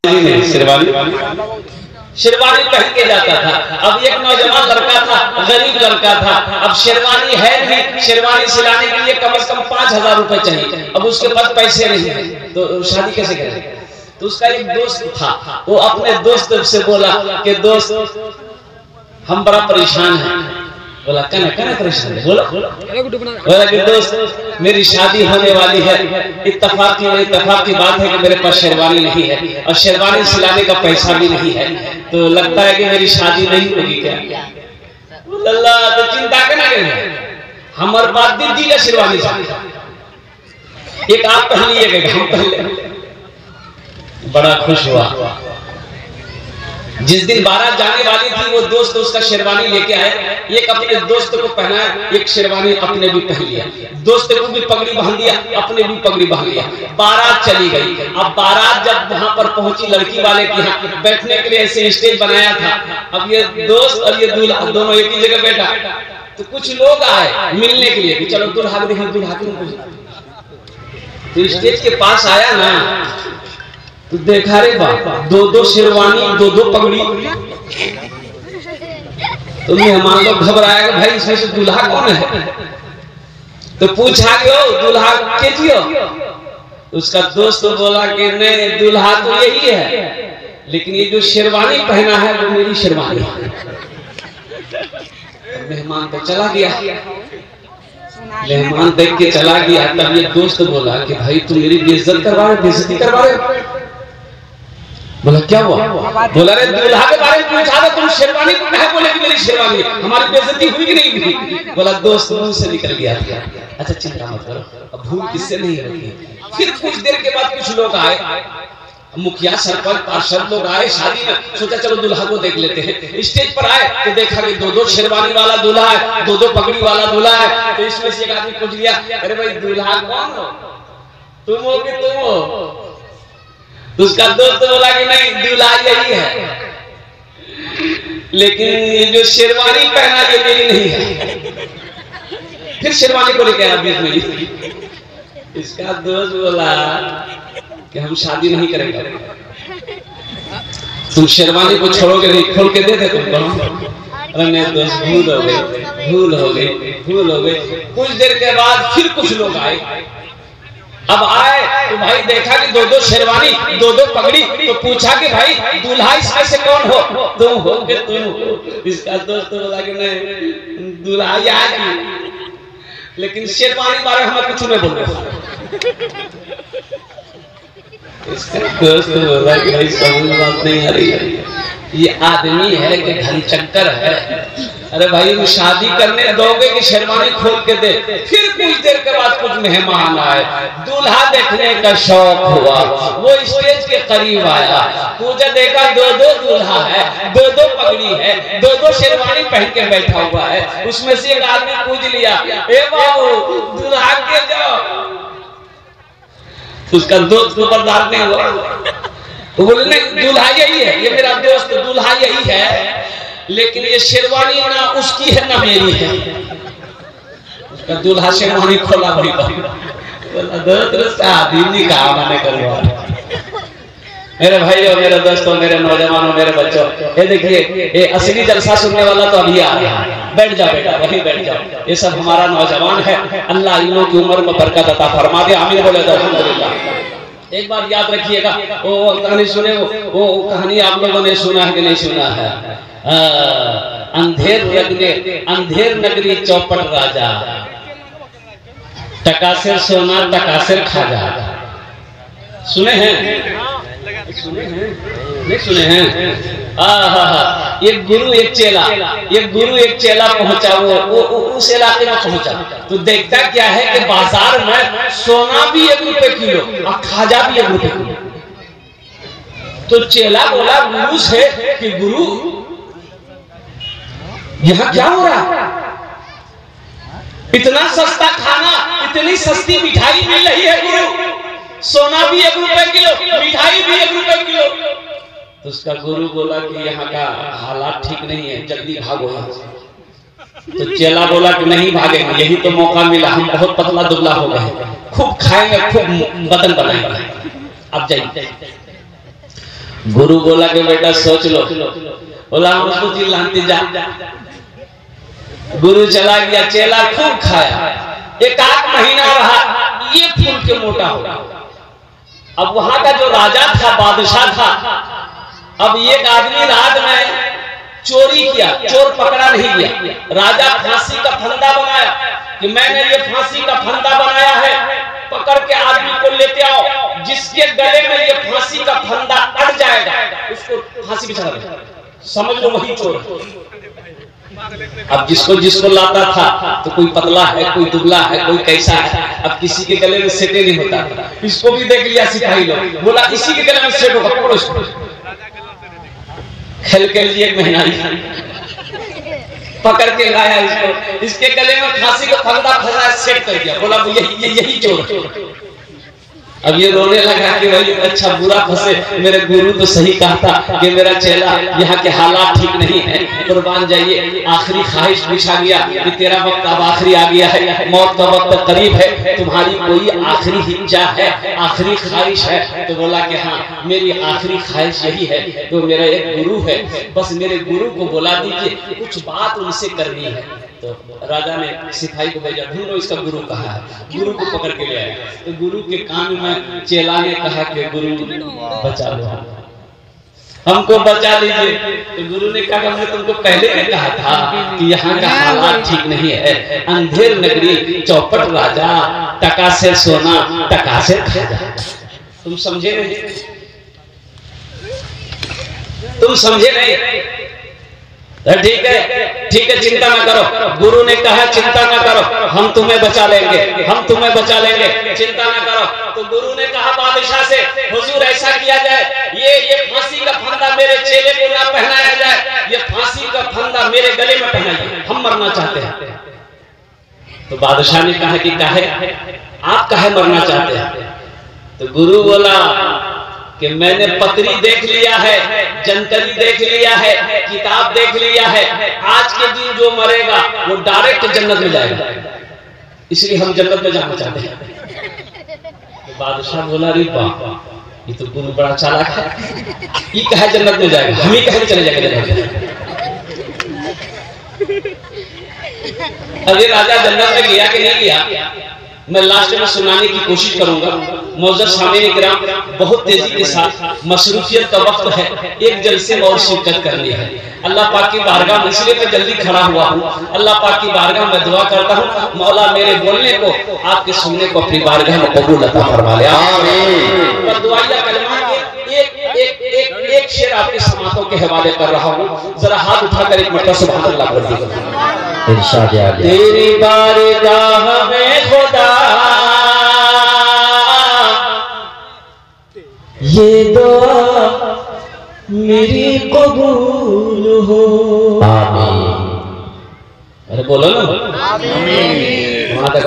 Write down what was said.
शेरवानी पहन के जाता था। अब एक नौजवान लड़का था, गरीब लड़का था, अब शेरवानी है नहीं, शेरवानी सिलाने के लिए कम से कम 5000 रुपए चाहिए। अब उसके पास पैसे नहीं है तो शादी कैसे करें? तो उसका एक दोस्त था, वो अपने दोस्त से बोला कि दोस्त हम बड़ा परेशान हैं। बोला कहना परेशान है, बोला कि दोस्त मेरी शादी होने वाली है, इत्तेफाक की बात है कि मेरे पास शेरवानी नहीं है और शेरवानी सिलाने का पैसा भी नहीं है, तो लगता है कि मेरी शादी नहीं होगी क्या? अल्लाह तो चिंता करना हमारे बात दीजिएगा शेरवानी एक आप पहन लीजिएगा, हम पहले। बड़ा खुश हुआ। जिस दिन बारात जाने वाली थी वो दोस्त उसका शेरवानी लेके आए, एक अपने दोस्त को पहनाया, एक शेरवानी अपने भी पहन लिया, दोस्त को भी पगड़ी बांध दिया, अपने भी पगड़ी बांध लिया। बारात चली गई। अब बारात जब वहां पर पहुंची, लड़की वाले के यहाँ बैठने के लिए ऐसे स्टेज बनाया था। अब ये दोस्त और ये दूल्हा दोनों एक ही जगह बैठा, तो कुछ लोग आए मिलने के लिए कि चलो दूल्हा तो स्टेज के पास आया ना, तो देखा रे बाबा दो शेरवानी, दो पगड़ी। तो मेहमान लोग घबराया भाई इसमें से दूल्हा कौन है? तो पूछा कि ओ दूल्हा के जियो? उसका दोस्त बोला कि नहीं दूल्हा तो यही है, लेकिन ये जो शेरवानी पहना है वो मेरी शेरवानी है। मेहमान तो चला गया, मेहमान देख के चला गया। तब ये दोस्त बोला कि भाई तुम मेरी बेइज्जत करवा रहे, बेइज्जती करवा रहे। बोला क्या हुआ? बोला रे दूल्हा के बारे में पूछा था, तुम शेरवानी को कहा? बोले कि मेरी शेरवानी है, हमारी बेइज्जती हुई कि नहीं हुई? बोला दोस्त मुंह से निकल गया। अच्छा चिंता मत करो, अब भूल किससे नहीं होगी। फिर कुछ देर के बाद कुछ लोग आए, मुखिया सरपंच पार्षद लोग आए शादी में। सोचा चलो दूल्हा को देख लेते हैं। स्टेज पर आए तो देखा कि दो शेरवानी वाला दूल्हा है, दो पगड़ी वाला दूल्हा है। तो इसमें से एक आदमी पूछ लिया, अरे भाई दूल्हा कौन हो? तुम हो कि तुम हो? तो उसका दोस्त बोला कि नहीं दूल्हा यही है, लेकिन ये जो शेरवानी पहना ये मेरी नहीं है। फिर शेरवानी को लेकर आया बीच में। इसका दोस्त बोला कि हम शादी नहीं करेंगे, तुम शेरवानी को छोड़ोगे नहीं, खोल के दे दे तुमको। अरे दोस्त भूल हो गई। कुछ देर के बाद फिर कुछ लोग आए। अब आए तो भाई देखा कि दो शेरवानी, दो पगड़ी। तो पूछा कि भाई दूल्हा इसमें से कौन हो? तुम हो कि तुम हो? इसका दोस्त बोला कि नहीं दूल्हा याद, लेकिन शेरवानी बारे हमें कुछ नहीं बोल। इसका दोस्त बोला कि भाई समझ बात नहीं आ रही है, ये आदमी है कि घन चक्कर है। अरे भाई वो शादी करने दोगे कि शेरवानी खोल के दे? फिर कुछ देर के बाद कुछ मेहमान आए, दूल्हा देखने का शौक हुआ, वो स्टेज के करीब आया, पूजा देखा दो दूल्हा है, दो पगड़ी है, दो शेरवानी पहन के बैठा हुआ है। उसमें से एक आदमी पूछ लिया, ए बाबू दूल्हा के जाओ। उसका दोस्त को बर्दाश्त नहीं हुआ, तो बोले नहीं दूल्हा यही है, ये मेरा दोस्त दूल्हा यही है, लेकिन ये शेरवानी ना उसकी है ना मेरी है। उसका दूल्हा शेरवानी खोला भाई, दोस्त शादी निकाह मैंने करवा। मेरे भाइयों, मेरे दोस्तों, मेरे नौजवानों, मेरे बच्चों, ये देखिए ये असली जलसा सुनने वाला तो अभी आ रहा है। बैठ जाओ बेटा, वहीं बैठ जाओ। ये सब हमारा नौजवान है, अल्लाह इन्हों की उम्र में बरकत अता फरमा दे, आमीन बोले तो अल्हम्दुलिल्लाह। एक बात याद रखिएगा, वो कहानी सुने, वो कहानी आप लोगों ने सुना है कि नहीं सुना है? अंधेर नगरी चौपट राजा, टकासेर सोना टकासेर खाजा। सुने हैं? नहीं सुने हैं? एक गुरु एक चेला पहुंचा, वो उस इलाके में पहुंचा तो देखता क्या है कि बाजार में सोना भी 1 रुपए किलो और खाजा भी 1 रुपए किलो। तो चेला बोला गुरु से कि गुरु यहाँ क्या हो रहा? इतना सस्ता खाना, इतनी सस्ती मिठाई मिल रही है गुरु, सोना भी 1 रुपए किलो, मिठाई भी 1 रुपए किलो। तो उसका गुरु बोला कि यहाँ का हालात ठीक नहीं है, जल्दी भागो यहाँ से। तो चेला बोला कि नहीं भागेंगे, यही तो मौका मिला, हम बहुत पतला दुबला हो गए, खूब खाएंगे, खूब बदन बनाएंगे, अब जाइए। गुरु बोला कि बेटा सोच लो। बोला हम उसको चिल्लाते जा। गुरु चला गया, चेला खूब खाया, एक आध महीना रहा, ये फूल के मोटा हो गया। अब वहां का जो राजा था, बादशाह था, अब एक आदमी रात में चोरी किया, चोर पकड़ा नहीं गया। राजा फांसी का फंदा बनाया कि मैंने ये फांसी का फंदा बनाया है, पकड़ के आदमी को लेते आओ, जिसके गले में ये फांसी का फंदा अड़ जाएगा उसको फांसी पे चढ़ा दो, समझ लो वही चोर। अब जिसको जिसको लाता था तो कोई पतला है, कोई दुबला है, कोई कैसा है, अब किसी के गले में सेटे नहीं होता। इसको भी देख लिया सिपाही लोग, बोला इसी के गले में सेट होगा, पकड़ो इसको। खेल के लिए एक महीना पकड़ के लाया इसको, इसके गले में फांसी का फंदा फंसा, सेट कर दिया। बोला यही चोर। अब ये रोने लगा कि भाई अच्छा बुरा फंसे, मेरे गुरु तो सही कहा था कि मेरा चेला यहाँ के हालात ठीक नहीं है, कुर्बान जाइए। आखिरी ख्वाहिश पूछा गया कि तेरा वक्त अब आखिरी आ गया है, मौत का वक्त करीब है, तुम्हारी कोई आखिरी हिज्जा है, आखिरी ख्वाहिश है? तो बोला कि हाँ मेरी आखिरी ख्वाहिश यही है, तो मेरा एक गुरु है, बस मेरे गुरु को बुला दीजिए, कुछ बात उनसे करनी है। तो राजा ने सिपाही को भेजा, ढूंढो इसका गुरु कहाँ है। गुरु को पकड़ के ले आए, तो गुरु के कान में चेला ने कहा कि गुरु बचा लो, हमको बचा लीजिए। तो गुरु ने कहा हमने तुमको पहले भी कहा था कि यहाँ का हालात ठीक नहीं है, अंधेर नगरी, चौपट राजा, टका से सोना टका से खाजा। तुम समझे नहीं, तुम समझे नहीं। ठीक है चिंता ना करो। गुरु ने कहा चिंता ना करो, हम तुम्हें बचा लेंगे, हम तुम्हें बचा लेंगे, चिंता ना करो। तो गुरु ने कहा बादशाह से, हुजूर ऐसा किया जाए, ये फांसी का फंदा मेरे चेले को ना पहनाया जाए, ये फांसी का फंदा मेरे गले में पहनाइए, हम मरना चाहते हैं। तो बादशाह ने कहा कि काहे, आप काहे मरना चाहते हैं? तो गुरु बोला कि मैंने पत्री देख लिया है, जानकारी देख लिया है, किताब देख लिया है, आज के दिन जो मरेगा वो डायरेक्ट जन्नत में जाएगा, इसलिए हम जन्नत में जाना चाहते हैं। तो बादशाह बोला रे वाह, ये तो गुरु बड़ा चालाक है, ये कहा जन्नत में जाएगा, हम ही कहीं चले जाएंगे जन्नत में। अभी राजा जन्नत में गया कि नहीं गया, मैं लास्ट में सुनाने की कोशिश करूंगा। मौजूद सामने किराम, बहुत तेजी के साथ मसरूफियत का वक्त है, एक जलसे में और शिरकत करनी है। अल्लाह पाक की बारगाह में इसलिए मैं जल्दी खड़ा हुआ हूँ, अल्लाह पाक की बारगाह में दुआ करता हूँ, मौला मेरे बोलने को, आपके सुनने को अपनी बारगाह में कबूल अता फरमा ले, आमीन। दुआया कलमा के एक शेर आपके समातों के हवाले कर रहा हूँ, जरा हाथ उठाकर एक मरतबा सुभान अल्लाह बोल दीजिए। इरशाद है तेरी बारगाह में खुदा ये दुआ मेरी कबूल हो, आमीन। अरे बोलो ना, आमीन। वहां तक